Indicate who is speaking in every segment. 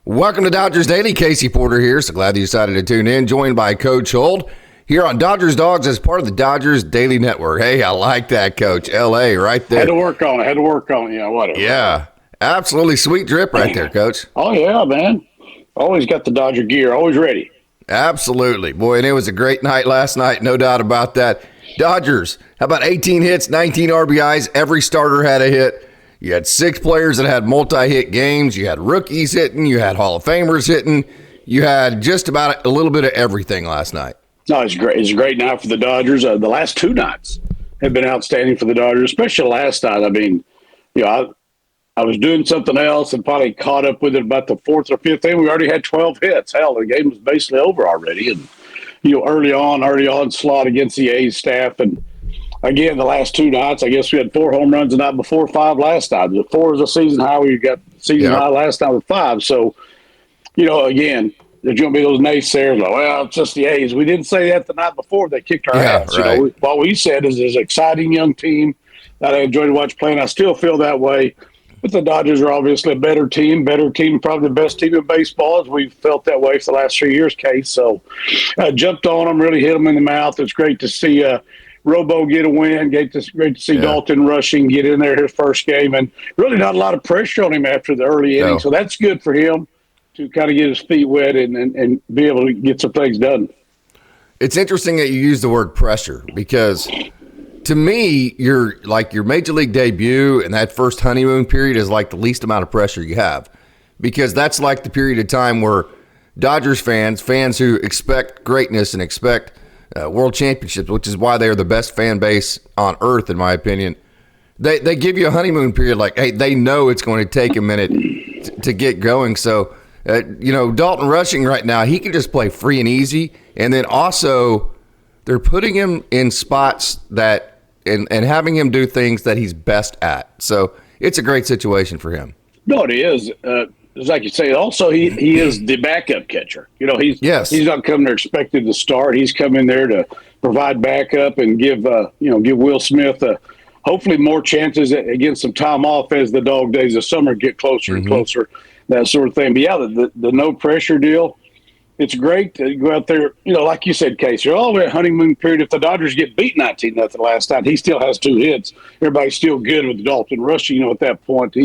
Speaker 1: Welcome to Dodgers Daily. Casey Porter here. So glad that you decided to tune in. Joined by Coach Holt here on Dodgers Dawgs as part of the Dodgers Daily Network. Hey, I like that, Coach. L.A. right there.
Speaker 2: Had to work on it. Yeah, whatever.
Speaker 1: Yeah, absolutely sweet drip right there, Coach.
Speaker 2: Oh, yeah, man. Always got the Dodger gear. Always ready.
Speaker 1: Absolutely. Boy, and it was a great night last night. No doubt about that. Dodgers, how about 18 hits, 19 RBIs? Every starter had a hit. You had 6 players that had multi-hit games. You had rookies hitting. You had Hall of Famers hitting. You had just about a little bit of everything last night.
Speaker 2: No, it's great. It's a great night for the Dodgers. The last 2 nights have been outstanding for the Dodgers, especially last night. I mean, I was doing something else and probably caught up with it about the 4th or 5th inning. We already had 12 hits. Hell, the game was basically over already. And, early on slot against the A's staff. And, again, the last 2 nights, I guess we had 4 home runs the night before, 5 last night. The 4 is a season high. We got season high last night with 5. So, again, there's going to be those naysayers like, well, it's just the A's. We didn't say that the night before they kicked our ass.
Speaker 1: Right.
Speaker 2: What we said is it's an exciting young team that I enjoyed to watch play, and I still feel that way. But the Dodgers are obviously a better team, probably the best team in baseball, as we've felt that way for the last 3 years, Case. So I jumped on them, really hit them in the mouth. It's great to see Robo get a win. Great to see Dalton Rushing get in there his first game, and really not a lot of pressure on him after the early inning. So that's good for him to kind of get his feet wet and be able to get some things done.
Speaker 1: It's interesting that you use the word pressure because to me, your major league debut and that first honeymoon period is like the least amount of pressure you have, because that's like the period of time where Dodgers fans who expect greatness and expect world championships, which is why they are the best fan base on earth, in my opinion. They give you a honeymoon period, like, hey, they know it's going to take a minute to get going. So, Dalton Rushing right now, he can just play free and easy. And then also they're putting him in spots that and having him do things that he's best at. So it's a great situation for him.
Speaker 2: No, it is. It's like you say, also he is the backup catcher. He's not coming there expected to start. He's coming there to provide backup and give Will Smith hopefully more chances against some time off as the dog days of summer get closer and closer, that sort of thing. But yeah, the no pressure deal, it's great to go out there. Like you said, Casey, you're all the way at honeymoon period. If the Dodgers get beat 19-0 last night, he still has 2 hits. Everybody's still good with Dalton Rushing. At that point,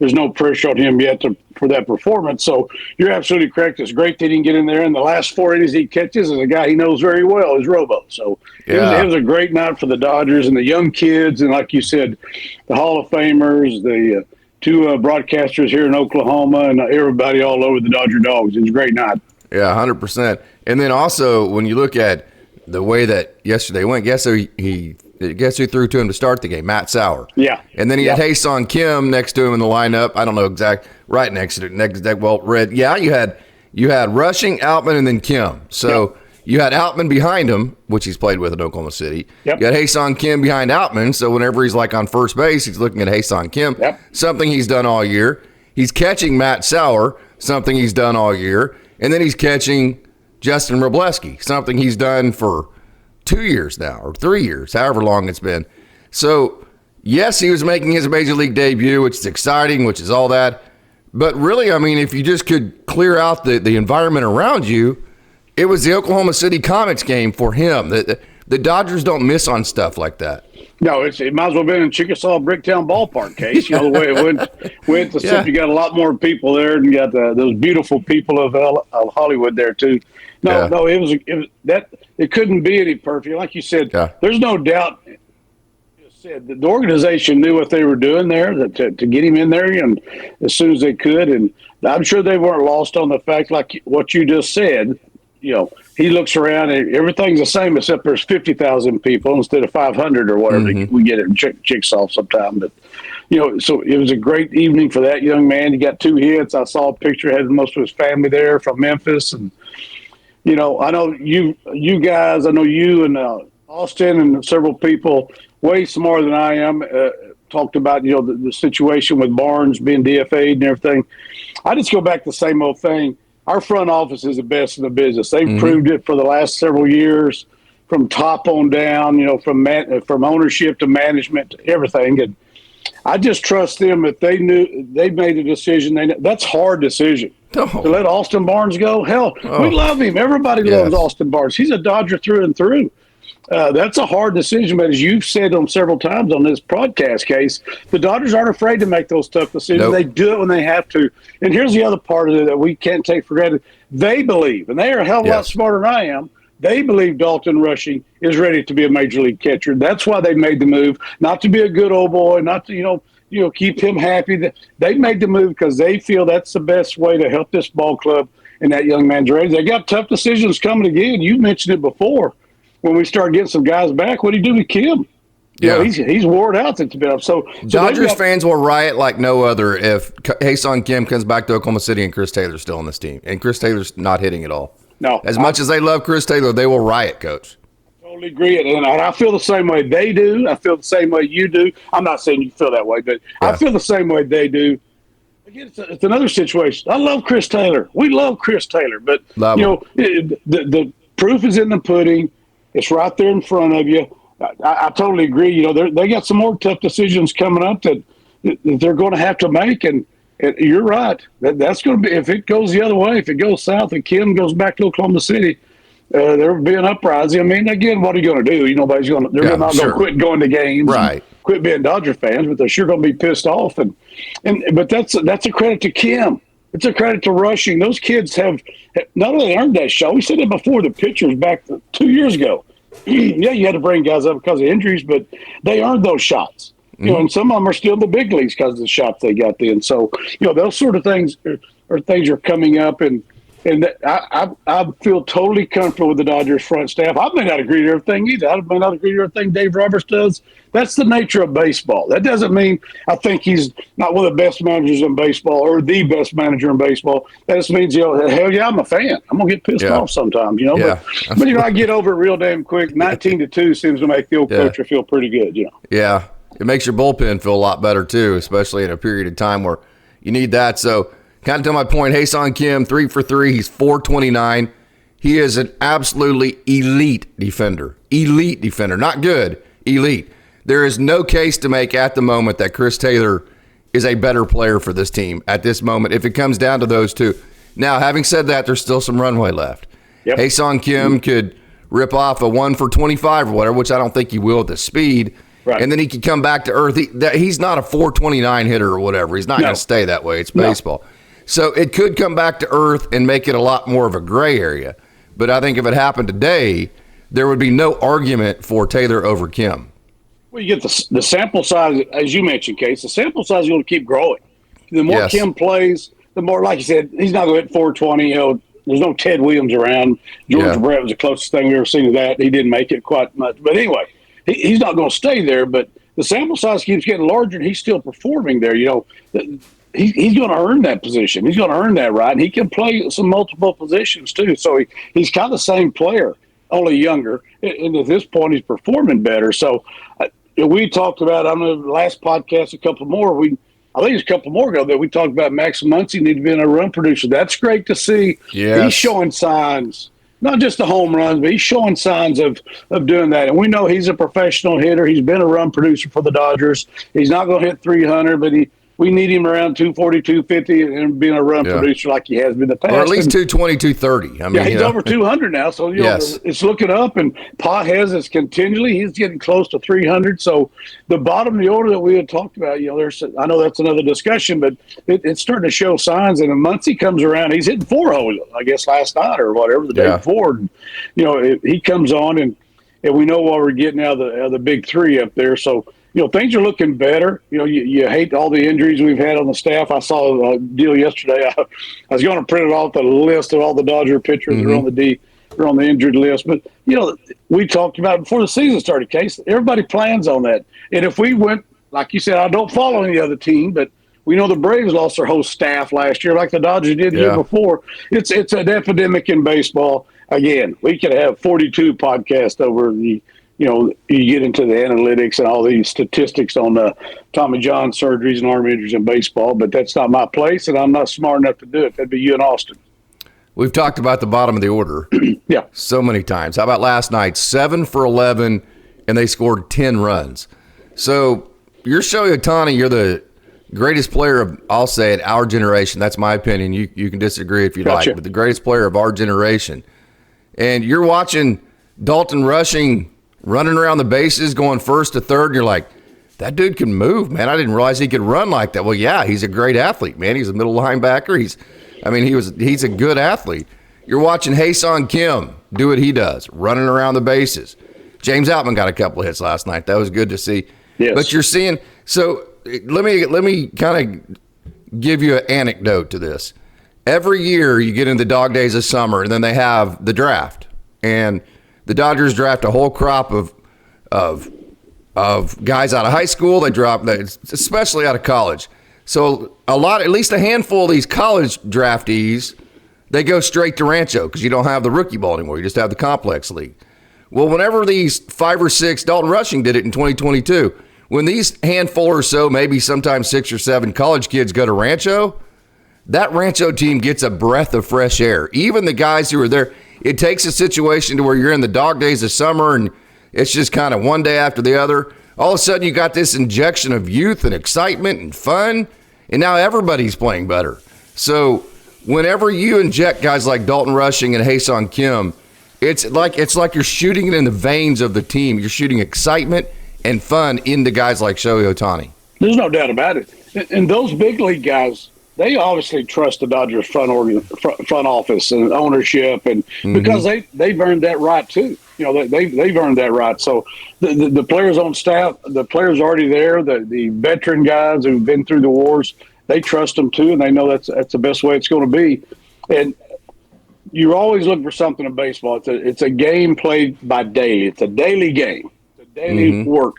Speaker 2: there's no pressure on him yet for that performance. So you're absolutely correct. It's great that he can get in there. And the last 4 innings he catches is a guy he knows very well, is Robo. So it was a great night for the Dodgers and the young kids. And like you said, the Hall of Famers, the 2 broadcasters here in Oklahoma, and everybody all over the Dodger Dogs. It was a great night.
Speaker 1: Yeah, 100%. And then also, when you look at the way that yesterday went, guess who threw to him to start the game? Matt Sauer.
Speaker 2: Yeah.
Speaker 1: And then he had Hyun Soo Kim next to him in the lineup. I don't know right next to it. Well, Red. Yeah, you had Rushing, Outman, and then Kim. So you had Outman behind him, which he's played with in Oklahoma City.
Speaker 2: Yep.
Speaker 1: You had Hyun Soo Kim behind Outman. So whenever he's on first base, he's looking at Hyun Soo Kim.
Speaker 2: Yep.
Speaker 1: Something he's done all year. He's catching Matt Sauer. Something he's done all year. And then he's catching Justin Robleski, something he's done for 2 years now, or 3 years, however long it's been. So, yes, he was making his major league debut, which is exciting, which is all that. But really, I mean, if you just could clear out the environment around you, it was the Oklahoma City Comets game for him. The Dodgers don't miss on stuff like that.
Speaker 2: No, it might as well have been in Chickasaw Bricktown Ballpark, Case. The way it went to you got a lot more people there, and you got those beautiful people of Hollywood there too. No, it couldn't be any perfect. Like you said, there's no doubt. The organization knew what they were doing there to get him in there, and as soon as they could, and I'm sure they weren't lost on the fact, like what you just said. He looks around and everything's the same except there's 50,000 people instead of 500 or whatever we get it in Chickasaw sometime. But, so it was a great evening for that young man. He got 2 hits. I saw a picture, had most of his family there from Memphis. And, I know you guys, I know you and Austin and several people way smarter than I am talked about, the situation with Barnes being DFA'd and everything. I just go back to the same old thing. Our front office is the best in the business. They've proved it for the last several years, from top on down, from ownership to management to everything. And I just trust them that they made a decision. That's a hard decision.
Speaker 1: No.
Speaker 2: To let Austin Barnes go? Hell, we love him. Everybody loves Austin Barnes. He's a Dodger through and through. That's a hard decision, but as you've said on several times on this broadcast case, the Dodgers aren't afraid to make those tough decisions. Nope. They do it when they have to. And here's the other part of it that we can't take for granted. They believe, and they are a hell of a lot smarter than I am, they believe Dalton Rushing is ready to be a major league catcher. That's why they made the move, not to be a good old boy, not to, keep him happy. They made the move because they feel that's the best way to help this ball club and that young man's ready. They got tough decisions coming again. You mentioned it before. When we start getting some guys back, what do you do with Kim? He's wore out since been up. So
Speaker 1: Dodgers fans will riot like no other if Hyun Soo Kim comes back to Oklahoma City and Chris Taylor's still on this team. And Chris Taylor's not hitting at all.
Speaker 2: No.
Speaker 1: As much as they love Chris Taylor, they will riot, Coach.
Speaker 2: Totally agree. And I feel the same way they do. I feel the same way you do. I'm not saying you feel that way, but I feel the same way they do. Again, it's another situation. I love Chris Taylor. We love Chris Taylor. But, the proof is in the pudding. It's right there in front of you. I totally agree. They got some more tough decisions coming up that they're going to have to make. And you're right. That's going to be, if it goes the other way, if it goes south and Kim goes back to Oklahoma City, there will be an uprising. I mean, again, what are you going to do? They're not going to quit going to games,
Speaker 1: right?
Speaker 2: Quit being Dodger fans, but they're sure going to be pissed off. But that's a credit to Kim. It's a credit to Rushing. Those kids have not only earned that shot. We said it before, the pitchers back 2 years ago. You had to bring guys up because of injuries, but they earned those shots. And some of them are still in the big leagues because of the shots they got then. So, those sort of things are coming up, and I feel totally comfortable with the Dodgers front staff. I may not agree to everything either. I may not agree to everything Dave Roberts does. That's the nature of baseball. That doesn't mean I think he's not one of the best managers in baseball or the best manager in baseball. That just means, hell yeah, I'm a fan. I'm going to get pissed off sometimes, But I get over it real damn quick. 19-2 seems to make the old coach feel pretty good,
Speaker 1: Yeah. It makes your bullpen feel a lot better, too, especially in a period of time where you need that. So, kind of to my point, Hyun Soo Kim, 3 for 3. He's .429. He is an absolutely elite defender. Elite defender. Not good, elite. There is no case to make at the moment that Chris Taylor is a better player for this team at this moment if it comes down to those two. Now, having said that, there's still some runway left. Yep. Hyun Soo Kim could rip off a 1 for 25 or whatever, which I don't think he will at the speed. Right. And then he could come back to earth. He's not a .429 hitter or whatever. He's not going to stay that way. It's baseball. So it could come back to earth and make it a lot more of a gray area. But I think if it happened today, there would be no argument for Taylor over Kim.
Speaker 2: Well, you get the sample size, as you mentioned, Case. The sample size is going to keep growing. The more Kim plays, the more, like you said, he's not going to hit .420. There's no Ted Williams around. George Brett was the closest thing we ever seen to that. He didn't make it quite much. But anyway, he's not going to stay there. But the sample size keeps getting larger, and he's still performing there. He's going to earn that position. He's going to earn that right, and he can play some multiple positions too. So he's kind of the same player, only younger. And at this point, he's performing better. So we talked about on the last podcast I think it was a couple more ago that we talked about Max Muncy needed to be a run producer. That's great to see. Yes. He's showing signs, not just the home runs, but he's showing signs of doing that. And we know he's a professional hitter. He's been a run producer for the Dodgers. He's not going to hit 300, but we need him around 240, 250 and being a run producer like he has been in the past.
Speaker 1: Or at least 220, 230. I mean,
Speaker 2: he's over 200 now. So, it's looking up, and Pages is continually, he's getting close to 300. So the bottom of the order that we had talked about, I know that's another discussion, but it's starting to show signs. And once he comes around, he's hitting 4 holes, I guess, last night or whatever, the day before. And, he comes on, and we know what we're getting out of the big three up there. So, things are looking better. You hate all the injuries we've had on the staff. I saw a deal yesterday. I was going to print it off the list of all the Dodger pitchers that are on the injured list. But, we talked about it before the season started, Case. Everybody plans on that. And if we went, like you said, I don't follow any other team, but we know the Braves lost their whole staff last year like the Dodgers did the year before. It's an epidemic in baseball. Again, we could have 42 podcasts over the you get into the analytics and all these statistics on the Tommy John surgeries and arm injuries in baseball, but that's not my place, and I'm not smart enough to do it. That'd be you and Austin.
Speaker 1: We've talked about the bottom of the order so many times. How about last night? 7 for 11, and they scored 10 runs. So you're Shohei Ohtani, you're the greatest player of, I'll say it, our generation. That's my opinion. You can disagree if you
Speaker 2: Gotcha.
Speaker 1: like, but the greatest player of our generation. And you're watching Dalton Rushing running around the bases, going first to third, and you're like, that dude can move, man. I didn't realize he could run like that. Well, yeah, he's a great athlete, man. He's a middle linebacker. He's a good athlete. You're watching Hyun Kim do what he does, running around the bases. James Outman got a couple of hits last night. That was good to see.
Speaker 2: Yes.
Speaker 1: But you're seeing, so let me kind of give you an anecdote to this. Every year you get in the dog days of summer, and then they have the draft. And the Dodgers draft a whole crop of guys out of high school. They drop, especially out of college. So at least a handful of these college draftees, they go straight to Rancho because you don't have the rookie ball anymore. You just have the complex league. Well, whenever these 5 or 6, Dalton Rushing did it in 2022, when these handful or so, maybe sometimes 6 or 7 college kids go to Rancho, that Rancho team gets a breath of fresh air. Even the guys who are there, it takes a situation to where you're in the dog days of summer and it's just kind of one day after the other. All of a sudden, you got this injection of youth and excitement and fun, and now everybody's playing better. So whenever you inject guys like Dalton Rushing and Hyun Kim, it's like you're shooting it in the veins of the team. You're shooting excitement and fun into guys like Shohei Ohtani.
Speaker 2: There's no doubt about it. And those big league guys, they obviously trust the Dodgers front office and ownership, and because they've earned that right too. You know, they've earned that right. So the players on staff, the players already there, the veteran guys who've been through the wars, they trust them too, and they know that's the best way it's going to be. And you always look for something in baseball. It's a game played by daily. It's a daily game. It's a daily work.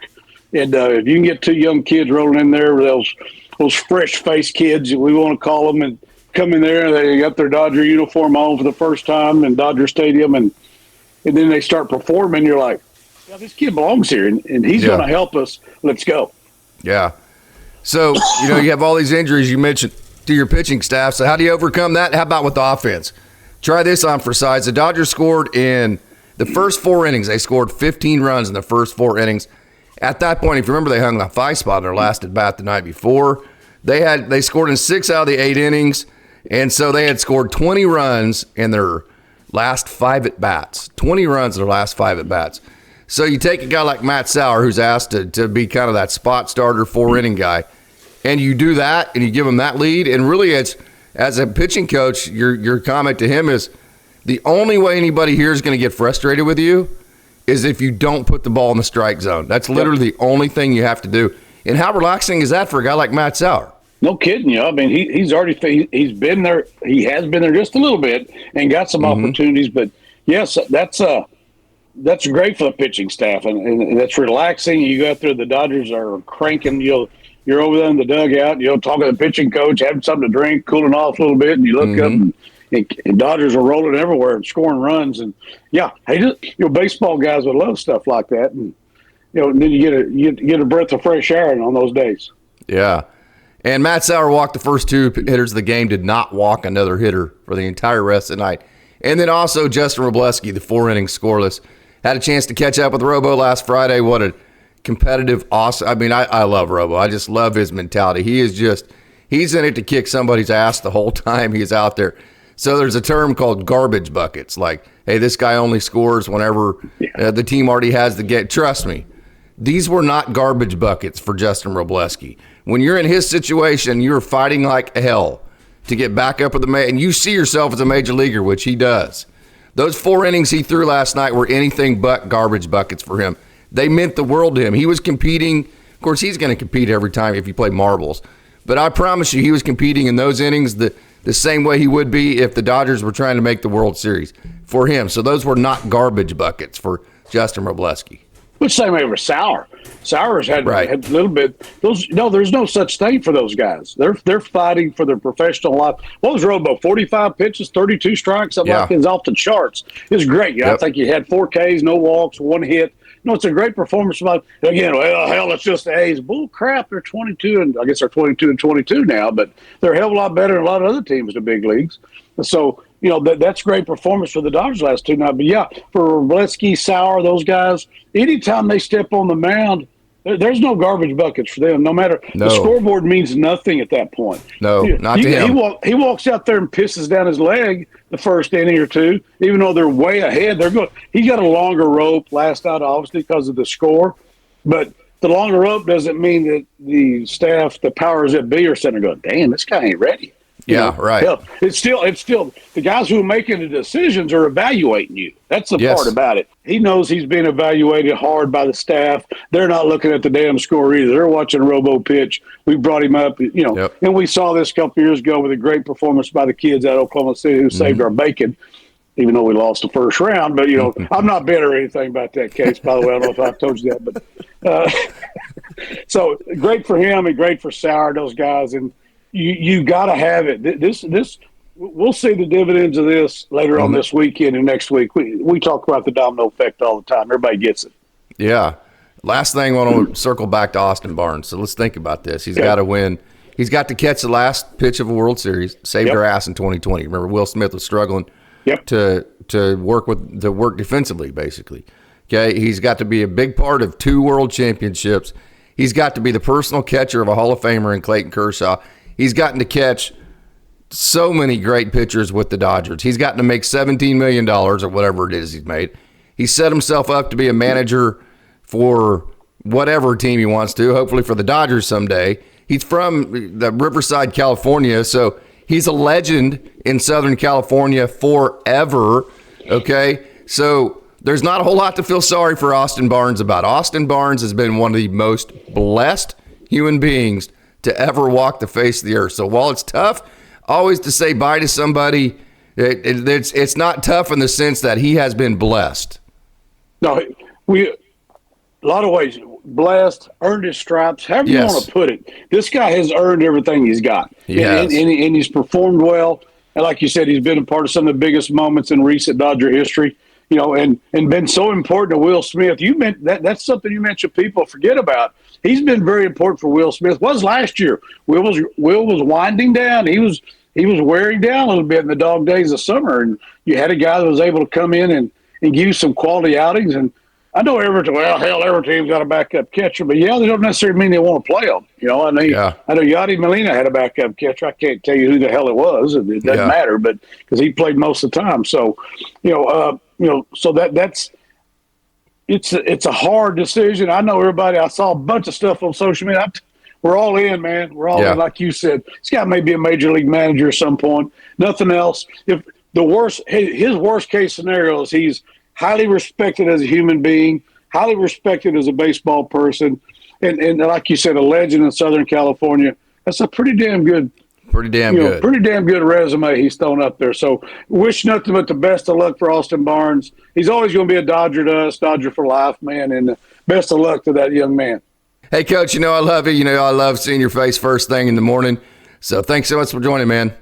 Speaker 2: And if you can get 2 young kids rolling in there, those fresh-faced kids, we want to call them, and come in there, and they got their Dodger uniform on for the first time in Dodger Stadium, and then they start performing, you're like, yeah, this kid belongs here, and he's going to help us. Let's go.
Speaker 1: Yeah. So, you have all these injuries you mentioned to your pitching staff. So how do you overcome that? How about with the offense? Try this on for size. The Dodgers scored in the first 4 innings. They scored 15 runs in the first 4 innings. At that point, if you remember, they hung the 5 spot in their last at bat the night before. They scored in 6 out of the 8 innings, and so they had scored 20 runs in their last 5 at bats. 20 runs in their last 5 at bats. So you take a guy like Matt Sauer, who's asked to be kind of that spot starter 4-inning guy, and you do that, and you give him that lead. And really, it's as a pitching coach, your comment to him is the only way anybody here is going to get frustrated with you is if you don't put the ball in the strike zone. That's literally the only thing you have to do. And how relaxing is that for a guy like Matt Sauer?
Speaker 2: No kidding you. I mean, he's been there. He has been there just a little bit and got some opportunities. But yes, that's great for the pitching staff, and that's relaxing. You go out there, the Dodgers are cranking. You're over there in the dugout. Talking to the pitching coach, having something to drink, cooling off a little bit, and you look up and Dodgers are rolling everywhere and scoring runs. And yeah, baseball guys would love stuff like that. And and then you get a breath of fresh air on those days.
Speaker 1: Yeah. And Matt Sauer walked the first 2 hitters of the game, did not walk another hitter for the entire rest of the night. And then also Justin Robleski, the 4 innings scoreless, had a chance to catch up with Robo last Friday. What a competitive, awesome. I mean, I love Robo. I just love his mentality. He's in it to kick somebody's ass the whole time he's out there. So there's a term called garbage buckets. Like, hey, this guy only scores whenever the team already has the game. Trust me, these were not garbage buckets for Justin Robleski. When you're in his situation, you're fighting like hell to get back up with and you see yourself as a major leaguer, which he does. Those 4 innings he threw last night were anything but garbage buckets for him. They meant the world to him. He was competing. Of course, he's going to compete every time if you play marbles. But I promise you, he was competing in those innings the same way he would be if the Dodgers were trying to make the World Series for him. So those were not garbage buckets for Justin Robleski.
Speaker 2: But same way with Sauer. Sauer's had a little bit. There's no such thing for those guys. They're fighting for their professional life. What was Robo? 45 pitches, 32 strikes, something like that. It's off the charts. It was great. I think he had 4 Ks, no walks, 1 hit. It's a great performance. Again, hell, it's just the A's. Bull crap, they're 22, and I guess they're 22 now, but they're a hell of a lot better than a lot of other teams in the big leagues. So, that's great performance for the Dodgers last 2 nights. But yeah, for Robleski, Sauer, those guys, anytime they step on the mound, There's no garbage buckets for them. No matter the scoreboard means nothing at that point.
Speaker 1: No, not to him.
Speaker 2: He walks out there and pisses down his leg the first inning or two, even though they're way ahead. He's got a longer rope last out, obviously because of the score, but the longer rope doesn't mean that the staff, the powers that be, are sitting there going, "Damn, this guy ain't ready."
Speaker 1: Right.
Speaker 2: Hell, it's still the guys who are making the decisions are evaluating you. That's the part about it. He knows he's being evaluated hard by the staff. They're not looking at the damn score either. They're watching Robo pitch. We brought him up, and we saw this a couple years ago with a great performance by the kids out of Oklahoma City who saved our bacon, even though we lost the first round. But, I'm not bitter or anything about that case, by the way. I don't know if I've told you that. But so great for him and great for Sauer, those guys. And you got to have it. This we'll see the dividends of this later on this weekend and next week. We talk about the domino effect all the time. Everybody gets it.
Speaker 1: Yeah. Last thing, I want to circle back to Austin Barnes. So let's think about this. He's got to win. He's got to catch the last pitch of a World Series. Saved our ass in 2020. Remember, Will Smith was struggling to work defensively, basically. Okay, he's got to be a big part of 2 world championships. He's got to be the personal catcher of a Hall of Famer in Clayton Kershaw. He's gotten to catch so many great pitchers with the Dodgers. He's gotten to make $17 million or whatever it is he's made. He set himself up to be a manager for whatever team he wants to, hopefully for the Dodgers someday. He's from the Riverside, California, so he's a legend in Southern California forever, okay? So there's not a whole lot to feel sorry for Austin Barnes about. Austin Barnes has been one of the most blessed human beings to ever walk the face of the earth. So while it's tough always to say bye to somebody, it's not tough in the sense that he has been blessed.
Speaker 2: No, a lot of ways, blessed, earned his stripes, however you want to put it. This guy has earned everything he's got. And he's performed well. And like you said, he's been a part of some of the biggest moments in recent Dodger history. And been so important to Will Smith. That's something you mentioned people forget about. He's been very important for Will Smith. Was last year. Will was winding down. He was wearing down a little bit in the dog days of summer, and you had a guy that was able to come in and give you some quality outings. And I know every team's got a backup catcher, but they don't necessarily mean they want to play them. I know Yadi Molina had a backup catcher. I can't tell you who the hell it was. It doesn't matter, but because he played most of the time. So, so that's it's a hard decision. I know everybody. I saw a bunch of stuff on social media. We're all in, man. We're all in, like you said. This guy may be a major league manager at some point. Nothing else. If his worst case scenario is he's highly respected as a human being, highly respected as a baseball person, and like you said, a legend in Southern California. That's a pretty damn good resume he's thrown up there. So wish nothing but the best of luck for Austin Barnes. He's always going to be a Dodger to us, Dodger for life, man, and best of luck to that young man.
Speaker 1: Hey, Coach, I love you. I love seeing your face first thing in the morning. So thanks so much for joining, man.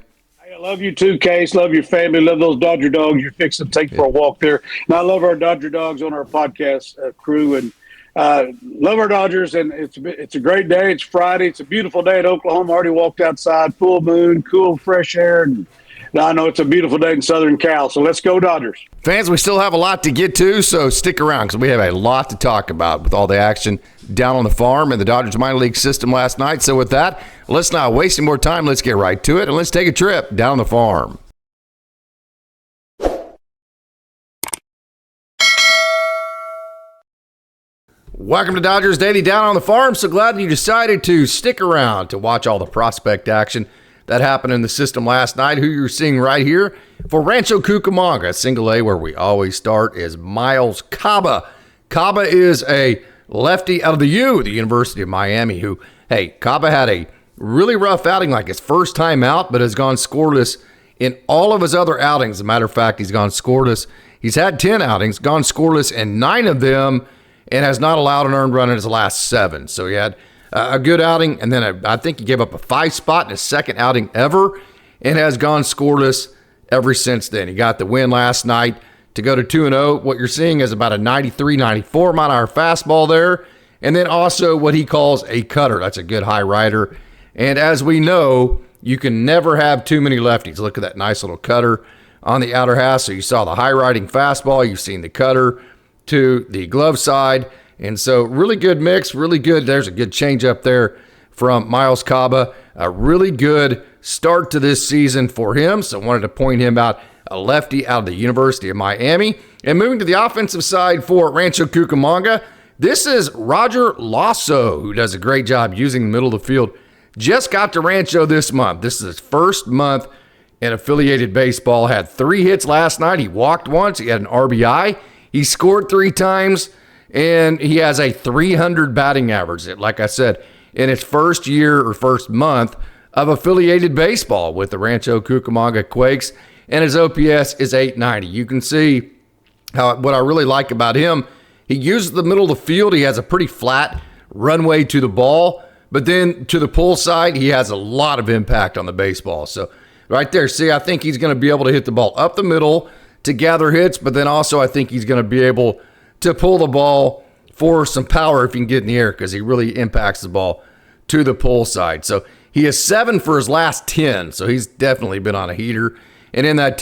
Speaker 2: Hey, I love you too, Case. Love your family. Love those Dodger dogs you're fixing to take for a walk there. And I love our Dodger dogs on our podcast crew. And love our Dodgers, and it's a great day. It's Friday. It's a beautiful day at Oklahoma. I already walked outside, full moon, cool, fresh air, and I know it's a beautiful day in Southern Cal. So let's go Dodgers.
Speaker 1: Fans, we still have a lot to get to, so stick around because we have a lot to talk about with all the action down on the farm and the Dodgers minor league system last night. So with that, let's not waste any more time. Let's get right to it, and let's take a trip down on the farm. Welcome to Dodgers Daily Down on the Farm. So glad you decided to stick around to watch all the prospect action that happened in the system last night. Who you're seeing right here for Rancho Cucamonga, single A, where we always start, is Miles Caba. Caba is a lefty out of the University of Miami, who, Caba had a really rough outing, like his first time out, but has gone scoreless in all of his other outings. As a matter of fact, he's gone scoreless. He's had 10 outings, gone scoreless in 9 of them, and has not allowed an earned run in his last 7. So he had a good outing, and then I think he gave up a 5 spot in his second outing ever, and has gone scoreless ever since then. He got the win last night to go to 2-0. What you're seeing is about a 93, 94 mile-an-hour fastball there, and then also what he calls a cutter. That's a good high rider. And as we know, you can never have too many lefties. Look at that nice little cutter on the outer half. So you saw the high riding fastball. You've seen the cutter to the glove side. And so really good mix, really good. There's a good change up there from Miles Caba. A really good start to this season for him. So I wanted to point him out, a lefty out of the University of Miami. And moving to the offensive side for Rancho Cucamonga, this is Roger Lasso, who does a great job using the middle of the field. Just got to Rancho this month. This is his first month in affiliated baseball. Had 3 hits last night. He walked once. He had an RBI. He scored 3 times, and he has a 300 batting average. Like I said, in his first year or first month of affiliated baseball with the Rancho Cucamonga Quakes, and his OPS is 890. You can see what I really like about him. He uses the middle of the field. He has a pretty flat runway to the ball, but then to the pull side, he has a lot of impact on the baseball. So right there, see, I think he's going to be able to hit the ball up the middle to gather hits, but then also I think he's going to be able to pull the ball for some power if he can get in the air, because he really impacts the ball to the pull side. So he is 7 for his last 10, so he's definitely been on a heater. And in that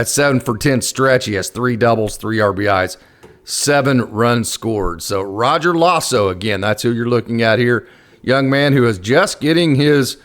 Speaker 1: 7 for 10 stretch, he has 3 doubles, 3 RBIs, 7 runs scored. So Roger Lasso, again, that's who you're looking at here. Young man who is just getting his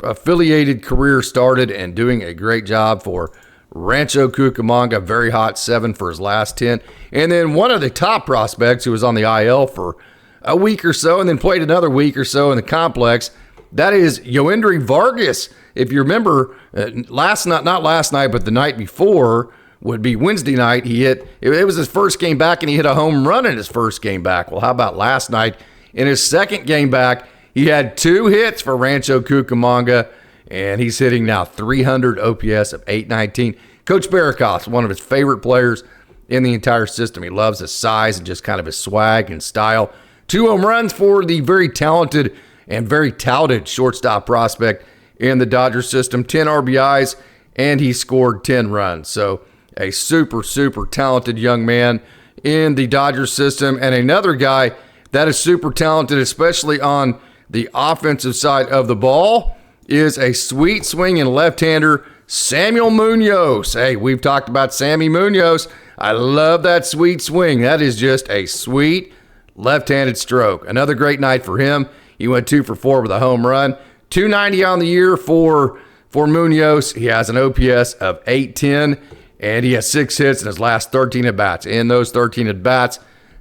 Speaker 1: affiliated career started and doing a great job for Rancho Cucamonga. Very hot, 7 for his last 10. And then one of the top prospects who was on the IL for a week or so and then played another week or so in the complex, that is Yoendry Vargas. If you remember, not last night, but the night before would be Wednesday night, it was his first game back, and he hit a home run in his first game back. Well, how about last night? In his second game back, he had 2 hits for Rancho Cucamonga, and he's hitting now 300 OPS of 819. Coach Barakoff's one of his favorite players in the entire system. He loves his size and just kind of his swag and style. 2 home runs for the very talented and very touted shortstop prospect in the Dodgers system, 10 RBIs, and he scored 10 runs. So a super, super talented young man in the Dodgers system, and another guy that is super talented, especially on the offensive side of the ball, is a sweet swinging left-hander, Samuel Munoz. Hey, we've talked about Sammy Munoz. I love that sweet swing. That is just a sweet left-handed stroke. Another great night for him. He went 2 for 4 with a home run. 290 on the year for Munoz. He has an OPS of 810, and he has 6 hits in his last 13 at-bats. In those 13 at-bats,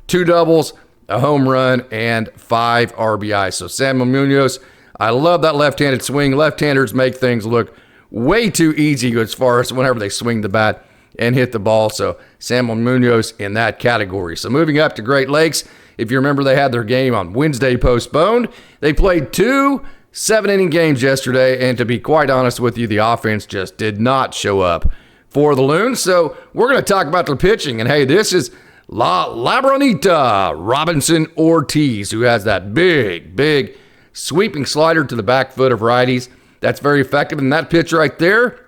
Speaker 1: 2 doubles, a home run, and 5 RBIs. So Samuel Munoz, I love that left-handed swing. Left-handers make things look way too easy as far as whenever they swing the bat and hit the ball. So Samuel Munoz in that category. So moving up to Great Lakes, if you remember, they had their game on Wednesday postponed. They played 2 7-inning games yesterday, and to be quite honest with you, the offense just did not show up for the Loons. So we're going to talk about their pitching. And hey, this is La Labronita Robinson Ortiz, who has that big sweeping slider to the back foot of righties. That's very effective. And that pitch right there,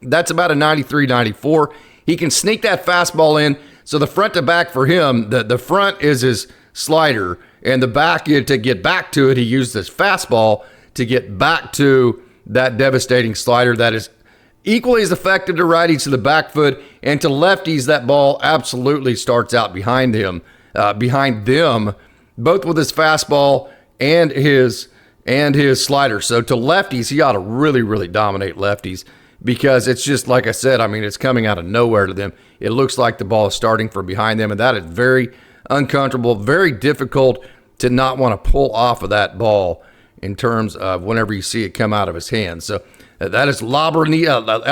Speaker 1: that's about a 93, 94. He can sneak that fastball in. So the front to back for him, the front is his slider, and the back, to get back to it, he used this fastball to get back to that devastating slider that is equally as effective to righties to the back foot, and to lefties, that ball absolutely starts out behind them, both with his fastball and his slider. So to lefties, he ought to really dominate lefties, because it's just like I said, I mean, it's coming out of nowhere to them. It looks like the ball is starting from behind them, and that is very uncomfortable, very difficult to not want to pull off of that ball in terms of whenever you see it come out of his hands. So that is Labronita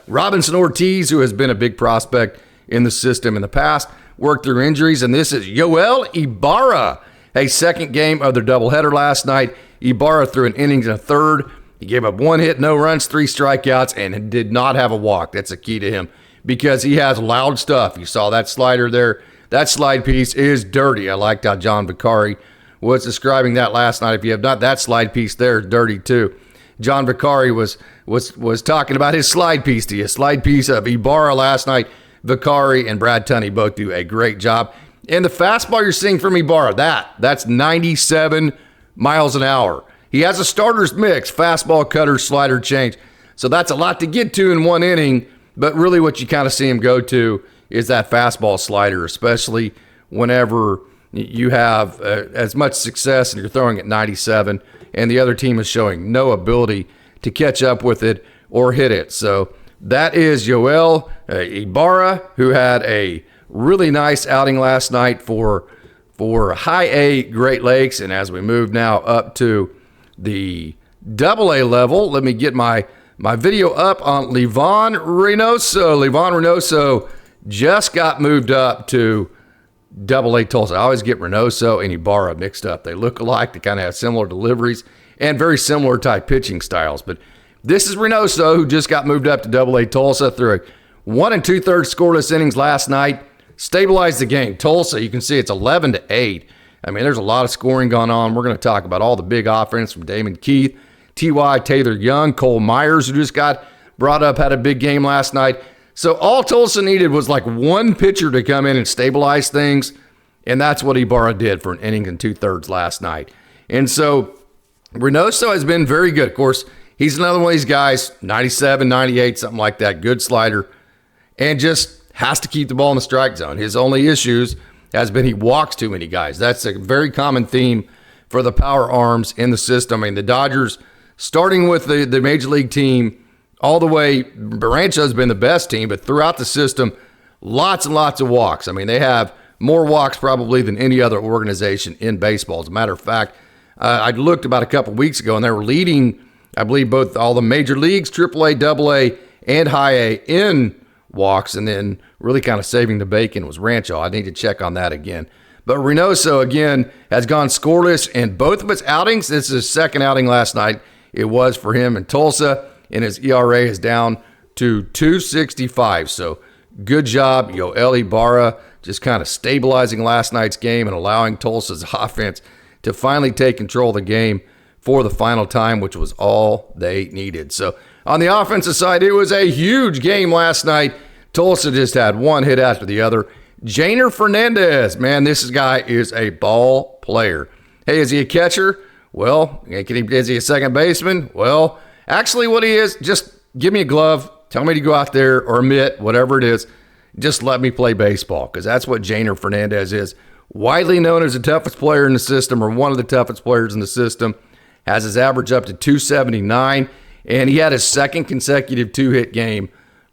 Speaker 1: Robinson Ortiz, who has been a big prospect in the system in the past, worked through injuries, and this is Yoel Ibarra. A second game of their doubleheader last night. Ibarra threw an inning and a third. He gave up 1 hit, no runs, 3 strikeouts, and did not have a walk. That's a key to him, because he has loud stuff. You saw that slider there. That slide piece is dirty. I liked how John Vicari was describing that last night. If you have not, that slide piece there is dirty too. John Vicari was talking about his slide piece to you. Slide piece of Ibarra last night. Vicari and Brad Tunney both do a great job. And the fastball you're seeing from Ibarra, that's 97 miles an hour. He has a starter's mix, fastball, cutter, slider, change. So that's a lot to get to in 1 inning, but really what you kind of see him go to is that fastball slider, especially whenever you have as much success and you're throwing at 97 and the other team is showing no ability to catch up with it or hit it. So that is Yoel Ibarra, who had a really nice outing last night for high A Great Lakes. And as we move now up to the AA level, let me get my video up on Levon Renoso. Levon Renoso just got moved up to AA Tulsa. I always get Renoso and Ibarra mixed up. They look alike. They kind of have similar deliveries and very similar type pitching styles. But this is Renoso, who just got moved up to AA Tulsa through a 1 2/3 scoreless innings last night. Stabilized the game. Tulsa, you can see it's 11-8. I mean, there's a lot of scoring going on. We're going to talk about all the big offense from Damon Keith, T.Y. Taylor Young, Cole Meyers, who just got brought up, had a big game last night. So all Tulsa needed was like one pitcher to come in and stabilize things, and that's what Ibarra did for an inning and 2/3 last night. And so Renoso has been very good. Of course, he's another one of these guys, 97, 98, something like that, good slider, and just has to keep the ball in the strike zone. His only issues has been he walks too many guys. That's a very common theme for the power arms in the system. I mean, the Dodgers, starting with the Major League team, all the way, Rancho's been the best team, but throughout the system, lots and lots of walks. I mean, they have more walks probably than any other organization in baseball. As a matter of fact, I looked about a couple weeks ago, and they were leading, I believe, both all the major leagues, AAA, AA, and High A in walks, and then really kind of saving the bacon was Rancho. I need to check on that again. But Renoso, again, has gone scoreless in both of his outings. This is his second outing last night. It was for him in Tulsa, and his ERA is down to 2.65. So good job, Yoel Ibarra, just kind of stabilizing last night's game and allowing Tulsa's offense to finally take control of the game for the final time, which was all they needed. So on the offensive side, it was a huge game last night. Tulsa just had one hit after the other. Jainer Fernandez, man, this guy is a ball player. Hey, is he a catcher? Well, is he a second baseman? Well, actually what he is, just give me a glove, tell me to go out there, or a mitt, whatever it is, just let me play baseball, because that's what Jainer Fernandez is. Widely known as the toughest player in the system, or one of the toughest players in the system, has his average up to 279, and he had his second consecutive two-hit game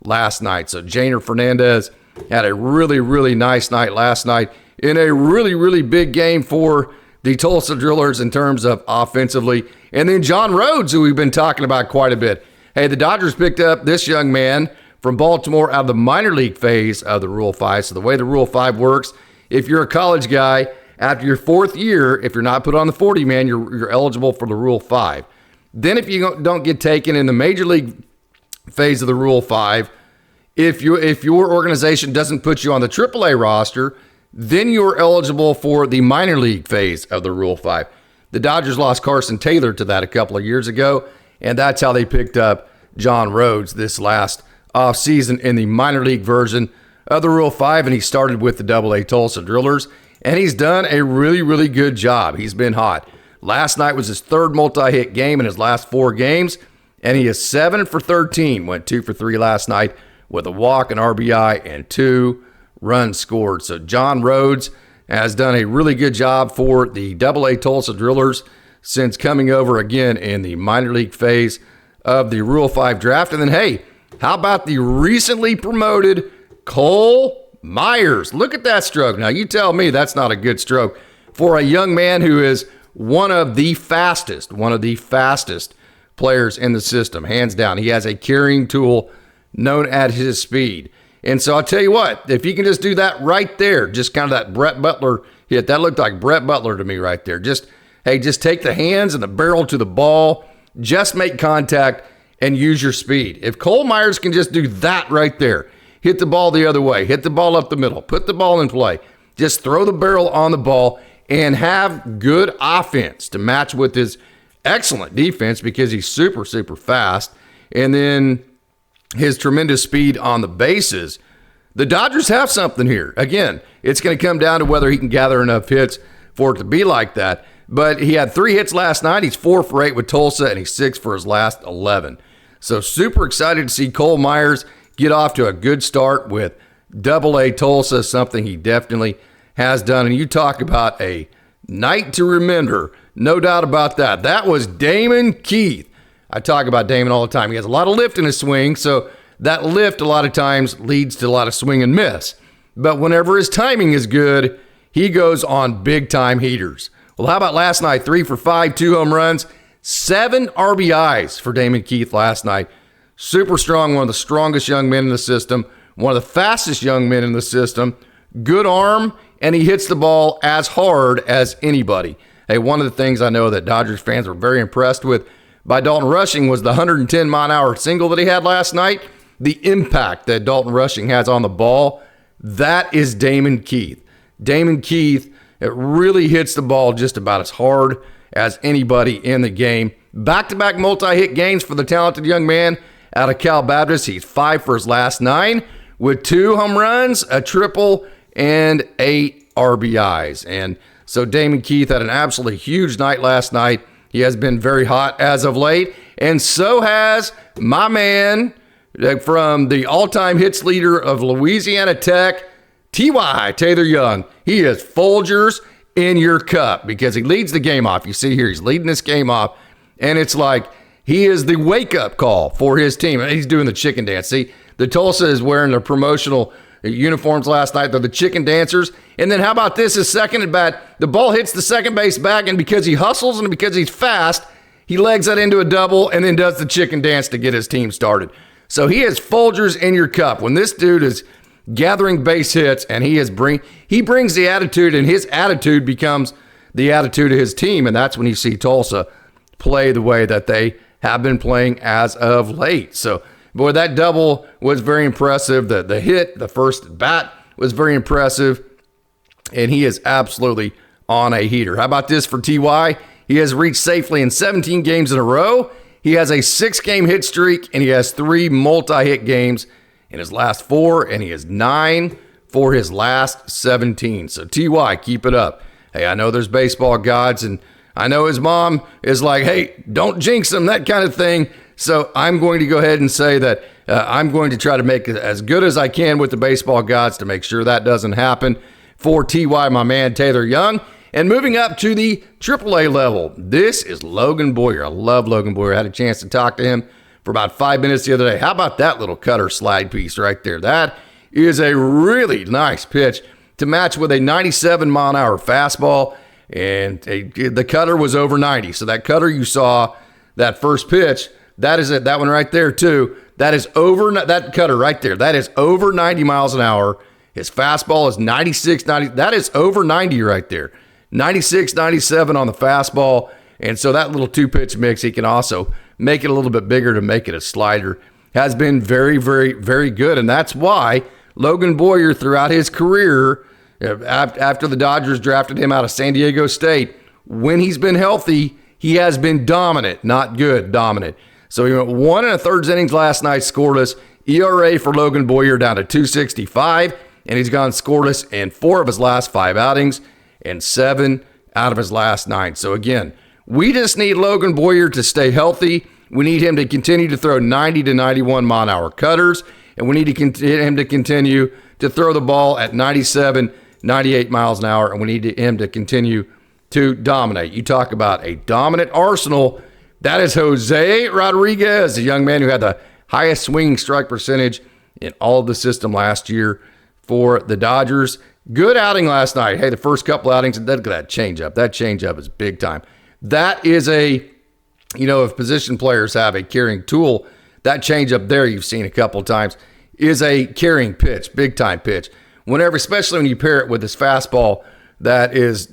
Speaker 1: last night. So Jainer Fernandez had a really, really nice night last night in a really, really big game for the Tulsa Drillers in terms of offensively. And then John Rhodes, who we've been talking about quite a bit. Hey, the Dodgers picked up this young man from Baltimore out of the minor league phase of the Rule 5. So the way the Rule 5 works, if you're a college guy, after your fourth year, if you're not put on the 40-man, you're eligible for the Rule 5. Then if you don't get taken in the major league phase of the Rule 5, if your organization doesn't put you on the AAA roster, then you're eligible for the minor league phase of the Rule 5. The Dodgers lost Carson Taylor to that a couple of years ago, and that's how they picked up John Rhodes this last offseason in the minor league version of the Rule 5, and he started with the AA Tulsa Drillers, and he's done a really, really good job. He's been hot. Last night was his third multi-hit game in his last 4 games, and he is 7 for 13, went 2 for 3 last night with a walk, an RBI, and 2 runs scored. So John Rhodes has done a really good job for the AA Tulsa Drillers since coming over again in the minor league phase of the Rule 5 draft. And then, hey, how about the recently promoted Cole Meyers? Look at that stroke. Now, you tell me that's not a good stroke for a young man who is one of the fastest players in the system, hands down. He has a carrying tool known as his speed. And so I'll tell you what, if you can just do that right there, just kind of that Brett Butler hit, that looked like Brett Butler to me right there. Just take the hands and the barrel to the ball, just make contact and use your speed. If Cole Meyers can just do that right there, hit the ball the other way, hit the ball up the middle, put the ball in play, just throw the barrel on the ball and have good offense to match with his excellent defense, because he's super, super fast. And then his tremendous speed on the bases. The Dodgers have something here. Again, it's going to come down to whether he can gather enough hits for it to be like that. But he had 3 hits last night. He's 4 for 8 with Tulsa, and he's 6 for his last 11. So super excited to see Cole Meyers get off to a good start with AA Tulsa, something he definitely has done. And you talk about a night to remember, no doubt about that. That was Damon Keith. I talk about Damon all the time. He has a lot of lift in his swing, so that lift a lot of times leads to a lot of swing and miss. But whenever his timing is good, he goes on big-time heaters. Well, how about last night? 3 for 5, 2 home runs, 7 RBIs for Damon Keith last night. Super strong, one of the strongest young men in the system, one of the fastest young men in the system. Good arm, and he hits the ball as hard as anybody. Hey, one of the things I know that Dodgers fans were very impressed with by Dalton Rushing was the 110-mile-an-hour single that he had last night. The impact that Dalton Rushing has on the ball, that is Damon Keith. Damon Keith, it really hits the ball just about as hard as anybody in the game. Back-to-back multi-hit games for the talented young man out of Cal Baptist. He's 5 for his last 9 with 2 home runs, a triple, and 8 RBIs. And so Damon Keith had an absolutely huge night last night. He has been very hot as of late. And so has my man from the all-time hits leader of Louisiana Tech, T.Y. Taylor Young. He is Folgers in your cup because he leads the game off. You see here, he's leading this game off. And it's like he is the wake-up call for his team. And he's doing the chicken dance. See, the Tulsa is wearing their promotional uniforms last night. They're the chicken dancers. And then how about this? His second at bat, the ball hits the second base bag, and because he hustles and because he's fast, he legs that into a double and then does the chicken dance to get his team started. So he is Folgers in your cup. When this dude is gathering base hits and he brings the attitude, and his attitude becomes the attitude of his team, and that's when you see Tulsa play the way that they have been playing as of late. So, boy, that double was very impressive. The hit, the first bat was very impressive, and he is absolutely on a heater. How about this for T.Y.? He has reached safely in 17 games in a row. He has a 6-game hit streak, and he has 3 multi-hit games in his last 4, and he has 9 for his last 17. So, T.Y., keep it up. Hey, I know there's baseball gods, and I know his mom is like, hey, don't jinx him, that kind of thing. So I'm going to go ahead and say that I'm going to try to make it as good as I can with the baseball gods to make sure that doesn't happen for T.Y., my man, Taylor Young. And moving up to the AAA level, this is Logan Boyer. I love Logan Boyer. I had a chance to talk to him for about 5 minutes the other day. How about that little cutter slide piece right there? That is a really nice pitch to match with a 97-mile-an-hour fastball, and the cutter was over 90. So that cutter you saw, that first pitch, that is it. That one right there, too. That is over, that cutter right there. That is over 90 miles an hour. His fastball is 96, 90. That is over 90 right there. 96, 97 on the fastball. And so that little 2-pitch mix, he can also make it a little bit bigger to make it a slider. Has been very, very, very good. And that's why Logan Boyer, throughout his career, after the Dodgers drafted him out of San Diego State, when he's been healthy, he has been dominant, not good, dominant. So he went 1 1/3 innings last night, scoreless. ERA for Logan Boyer down to 2.65, and he's gone scoreless in 4 of his last 5 outings and 7 out of his last 9. So again, we just need Logan Boyer to stay healthy. We need him to continue to throw 90 to 91 mile-an-hour cutters, and we need him to continue to throw the ball at 97, 98 miles an hour, and we need him to continue to dominate. You talk about a dominant arsenal. That is Jose Rodriguez, a young man who had the highest swinging strike percentage in all of the system last year for the Dodgers. Good outing last night. Hey, the first couple outings, look at that changeup. That changeup is big time. That is if position players have a carrying tool, that changeup there you've seen a couple times is a carrying pitch, big time pitch. Whenever, especially when you pair it with this fastball that is,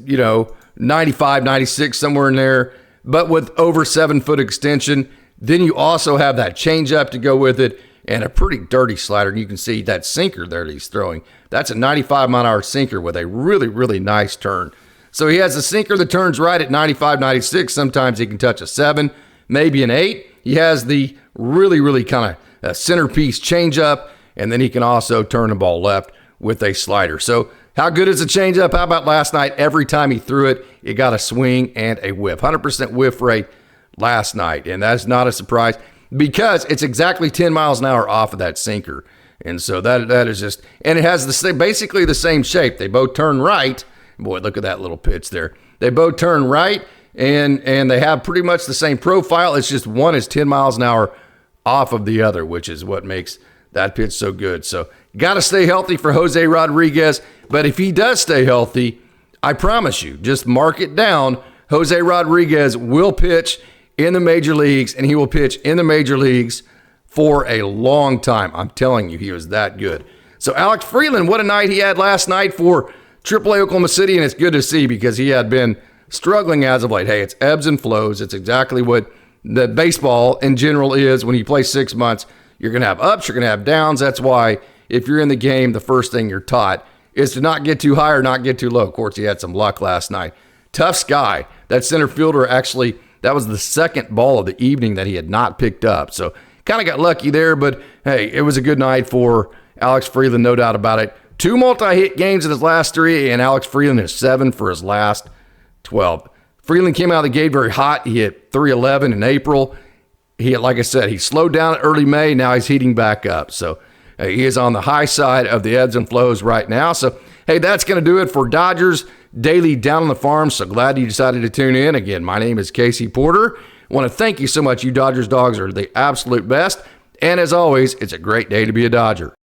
Speaker 1: 95, 96, somewhere in there, but with over 7-foot extension. Then you also have that changeup to go with it and a pretty dirty slider. And you can see that sinker there that he's throwing. That's a 95-mile-an-hour sinker with a really, really nice turn. So he has a sinker that turns right at 95, 96. Sometimes he can touch a 7, maybe an 8. He has the really, really kind of centerpiece changeup, and then he can also turn the ball left with a slider. So how good is the changeup? How about last night? Every time he threw it, it got a swing and a whiff. 100% whiff rate last night, and that's not a surprise because it's exactly 10 miles an hour off of that sinker. And so that is just, and it has basically the same shape. They both turn right. Boy, look at that little pitch there. They both turn right, and they have pretty much the same profile. It's just one is 10 miles an hour off of the other, which is what makes that pitch so good. So got to stay healthy for Jose Rodriguez. But if he does stay healthy, I promise you, just mark it down. Jose Rodriguez will pitch in the major leagues, and he will pitch in the major leagues for a long time. I'm telling you, he was that good. So Alex Freeland, what a night he had last night for AAA Oklahoma City, and it's good to see because he had been struggling as of late. Hey, it's ebbs and flows. It's exactly what the baseball in general is. When you play 6 months, you're going to have ups, you're going to have downs. That's why if you're in the game, the first thing you're taught is to not get too high or not get too low. Of course, he had some luck last night. Tough guy. That center fielder, actually, that was the second ball of the evening that he had not picked up. So kind of got lucky there, but hey, it was a good night for Alex Freeland, no doubt about it. 2 multi-hit games in his last 3, and Alex Freeland is 7 for his last 12. Freeland came out of the gate very hot. He hit 311 in April. Like I said, he slowed down early May. Now he's heating back up. So he is on the high side of the ebbs and flows right now. So, hey, that's going to do it for Dodgers Daily Down on the Farm. So glad you decided to tune in. Again, my name is Casey Porter. I want to thank you so much. You Dodgers dogs are the absolute best. And as always, it's a great day to be a Dodger.